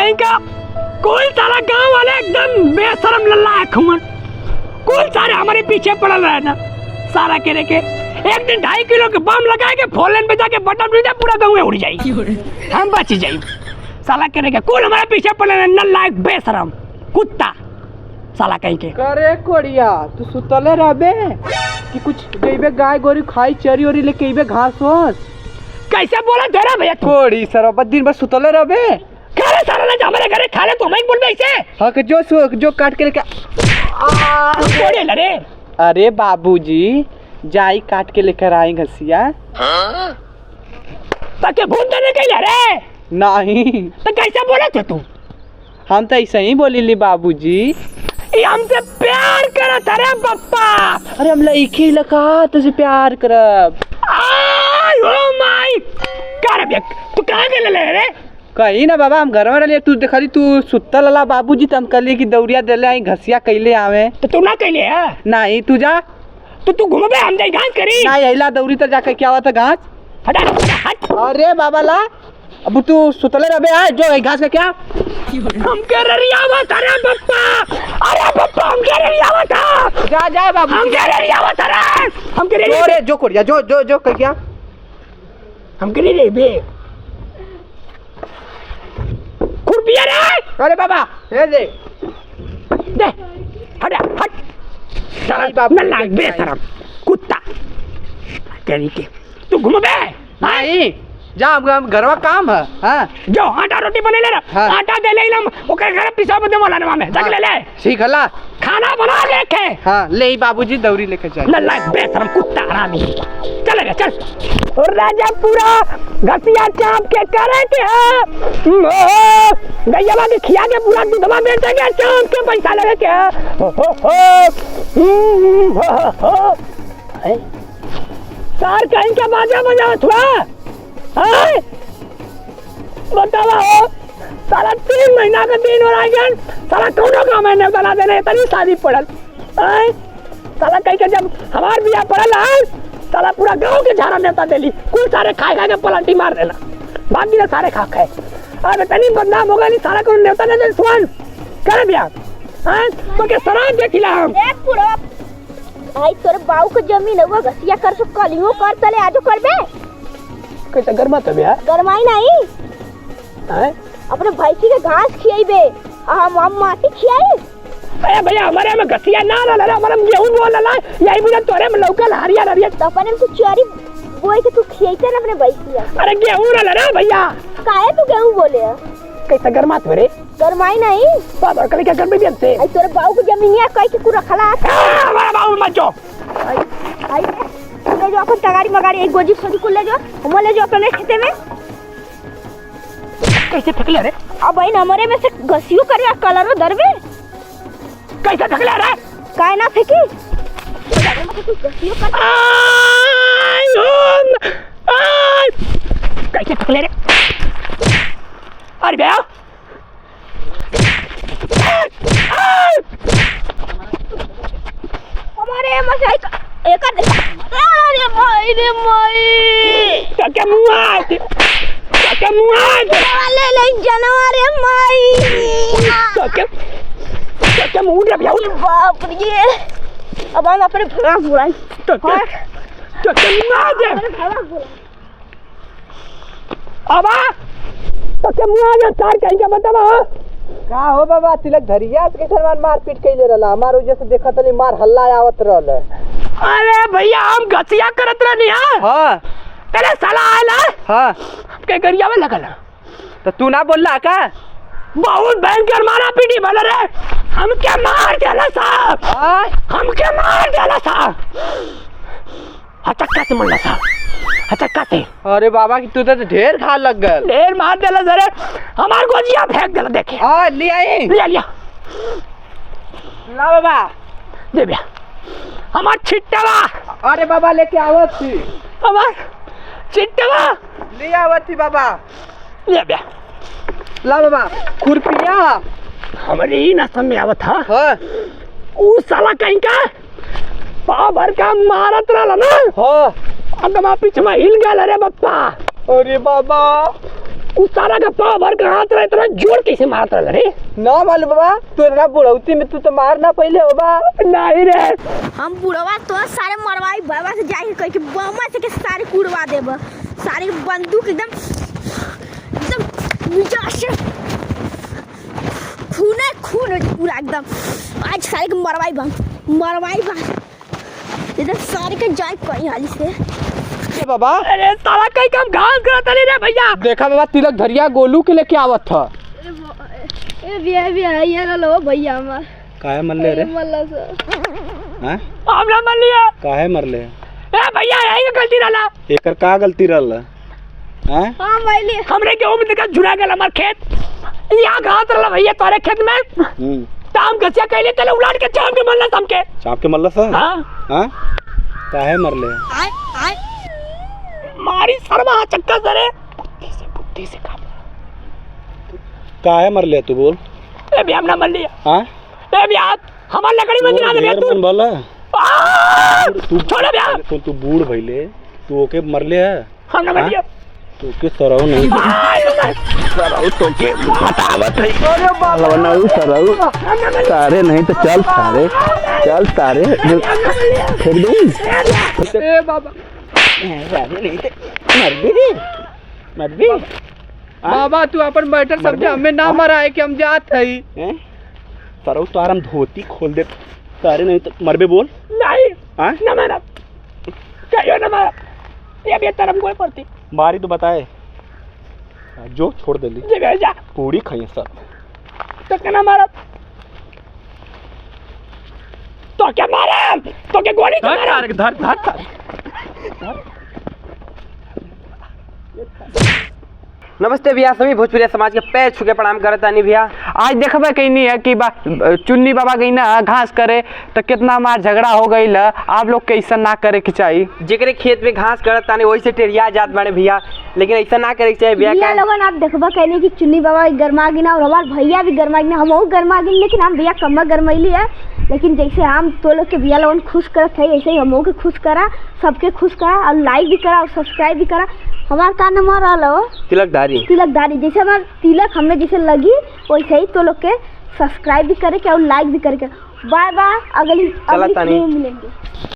कहीं का कोई सारा गांव वाले एकदम बेशरम लल्ला है खुमन। कोई सारे हमारे पीछे पड़ल रहे ना सारा के के एक दिन 2.5 किलो के बम लगा के फोलन पे जाके बटन भी पूरा गाँव उड़ जाई, हम बच जाई। साला के के कोई हमारे पीछे पड़ल नल्ला एक बेशरम कुत्ता साला कहीं के। करे कोड़िया तू सुतले रहबे कि कुछ गईबे गाय गोरी खाई चरी ओरी लेके आइबे घास वास? कैसे बोला तेरा भैया तू? कोड़ी सरबा दिन भर सुतले रहबे? करे सारा ना हमारे घरे खा ले तो मैं बोल ऐसे। हां के जो काट के लेके कोड़े लरे। अरे बाबूजी जाई काट के लेकर आई घसिया। हां ताके भून देने के रे नहीं तो कैसे बोला थे तू? हम तो ऐसे ही बोली बाबूजी। ये हमसे प्यार करत रे पप्पा। अरे हम लइके लका तुझे प्यार करब। ओ माय कर बे तू कहां गेले रे? कहीं ना बाबा हम घर में रहे तू देखली तू सुत्ता लला बाबूजी तो हम कहली कि दौड़िया देले आई घसिया कैले आवे तो तू ना कैले है? नहीं तू जा तो तू घूमबे हम जाई घास करी। नहीं अइला दौड़ी तो जाके क्या हुआ था घास हटा हट। अरे बाबा ला अब तू सुतले रहबे आ जो घास का क्या हम के ररियावा रे पप्पा। अरे पप्पा हम के ररियावा था। जा जा बाबू हम के ररियावा रे हम के जो रे जो कोड़िया जो कर क्या हम के रे बे खुरपिया रे। अरे बाबा हे दे हटा हट नहीं बाबू नल्ला बेशरम कुत्ता तेरी के तू घूमबे नहीं जा हम घरवा काम है। हां जो आटा रोटी बने ले हाँ। आटा दे ले लम ओकर घर पिसा बदे वाला नवा में जाके ले ले ठीक हला खाना बना लेके। हां ले बाबूजी दौरी लेके जाए। नल्ला बेशरम कुत्ता हरामी चल रे चल। और राजा पूरा घसिया चाप के करे के गैया के खिया के पूरा दूधवा बेच के चाप के पैसा लगे के सार कहीं के बाजा बजावत हुआ बतावा हो साला 3 महीना का दिन हो रहा है साला कौनो का मैंने बना देने तरी शादी पड़ल साला कहीं के जब हमार बिया पड़ल है साला पूरा गांव के झाड़ा नेता देली कुल सारे खा के पलटी मार देना बाकी ना सारे खा खाए। अरे तनी बदनाम हो गई सारा को नेता ने सुन करे बिया तो के सराय देखिला हम देख पूरा भाई तोरे बाऊ के जमीन है वो घसिया कर सब कलियो कर तले आजो करबे कैसे गरमा तो बिया गरमाई नहीं हैं अपने भैंसी के घास खियाइबे हम माटी खियाई। अरे भैया हमारे में घसिया ना ला हमारे में गेहूं बोल ला यही बुझा तोरे में लौका हरिया हरिया तो अपने में तू चरी बोए के तू खियाइते ना अपने भैंसिया। अरे गेहूं ला रे भैया काहे तू गेहूं बोले कैसे गरमा तो रे गरमाई नहीं बाबा कल क्या कर भी से आई तोरे बाऊ के जमीनिया कह के तू रखला हमारा बाबू मत जो आई ले जो अपन तगारी मगारी एक गोजी छोटी को ले जो हम ले जो अपने खेते में कैसे ठकले रे अब भाई हमारे में से घसियो करे कलरो दरबे कैसे ठकले रे काहे ना फेंकी कैसे ठकले रे अरे भैया हमारे में से एक अरे भाई रे माई क्या मुआ क्या मुआ ले ले जानवर है माई क्या मुंह रे भैया बाप रे अब हम अपने भरा बुलाई तो क्या मुआ दे अब तो क्या मुआ दे तार कहीं का बतावा का हो बाबा तिलक धरिया के समान मार पीट कइले रहला हमार वजह से देखत नहीं मार हल्ला आवत रहल। अरे भैया हम घसिया करत रहनी हां तेरे साला आला हां के गरिया में लगल तो तू ना बोलला का बहुत भयंकर मारा पीटी भले रे हम क्या मार देला साहब हम क्या मार देला साहब हचक्का से मरला साहब हचक्का से। अरे बाबा की तू तो ढेर खा लग गल ढेर मार देला जरे हमार गोजिया फेंक देला देखे हां ले आई लिया ला बाबा दे बिया हमार छिट्टवा अरे बाबा लेके आवत थी हमार छिट्टवा ले आवत थी बाबा ले बिया ला बाबा खुरपिया हमारी ही ना समझ आवत था हां ऊ साला कहीं का पाव भर का मारत रहला ना हां अगमा पीछे में हिल गया रे बप्पा। अरे बाबा उस साला का पाव भर का हाथ रहे इतना जोर कैसे मारता रे? ना मालूम बाबा, तोरा बुढ़ौती में तू तो मारना पहले हो बा। नहीं रे, हम बुढ़वा तो सारे मरवाई बाबा से जाके कह के बम्मा से के सारे कुड़वा देब, सारे बंदूक एकदम नीचा से खूने खून हो जाए पूरा एकदम। आज सारे के मरवाई बा एकदम सारे के जाए कहीं हाली से। बाबा अरे साला कहीं काम घास करता नहीं रे भैया। देखा बाबा, तिलक धरिया गोलू के लेके आवत था। ए बिया ये लो भैया हमार काहे मरले रे? मल्ला से हैं? हमला मान लिया। काहे मरले? ए भैया यही का गलती रहला। एकर का गलती रहल? हैं? हां भाईले हमरे के ओम तक झुरा गेल हमार खेत। यहाँ घास रहला भैया तोरे खेत में। ताम गसिया कहले तले उलाट के चाप के मरला हमके। चाप के मरला सा? हां हां? काहे मरले? आय मारी सरवा चक्का सरे बुद्धि से काम। काहे मरले तू बोल? ए भी हमला मान लिया। हां? ए भी हमार लकड़ी में गिरा दे तू। बोला तू छोड़ बे। तू बूढ़ भइले, तू ओके मरले है? हमला मान लिया। तू के सरौ नहीं सरौ तो के बतावत है। अरे बाबा ना सरौ सारे नहीं तो चल सारे फेंक दूं। ए बाबा मर भी बाबा, तू अपन मैटर समझा, हमें ना मरा है कि हम जात हई। सरौ तो आराम धोती खोल दे सारे नहीं तो मरबे बोल। नहीं हाँ? ना मारा कहियो ना मारा। ये भी तरफ कोई पड़ती मारी तो बताए जो छोड़ दे ली जगह जा पूरी खाई सब तो क्या ना मारा तो क्या मारा तो क्या गोली तो मारा। धर नमस्ते भैया, सभी भोजपुरिया समाज के पैर छू के प्रणाम करता नहीं भैया। आज देखबे कहीं नहीं है कि चुन्नी बाबा गई ना घास करे तो कितना मार झगड़ा हो गई। आप लोग के ऐसा ना करे के चाहिए। जेकरे खेत में घास करता नहीं वही से टेरिया जात बाड़े भैया, लेकिन ऐसा ना करे के चाहिए भैया। लोगन आप देखबा कहने की चुन्नी बाबा गरमा गिना और हमार भैया भी गरमा गिना, हम गरमा गिन, लेकिन हम भैया कम गरमैली है। लेकिन जैसे हम तो लोग के भैया लोगन खुश करत है, ऐसे ही हम के खुश करा, सबके खुश करा और लाइक भी करा और सब्सक्राइब भी करा। हमार का नाम रहा तिलकधारी, जैसे हमार तिलक हमें जैसे लगी वैसे ही तो लोग के सब्सक्राइब भी करे के और लाइक भी करे के। बाय बाय, अगली वीडियो में मिलेंगे।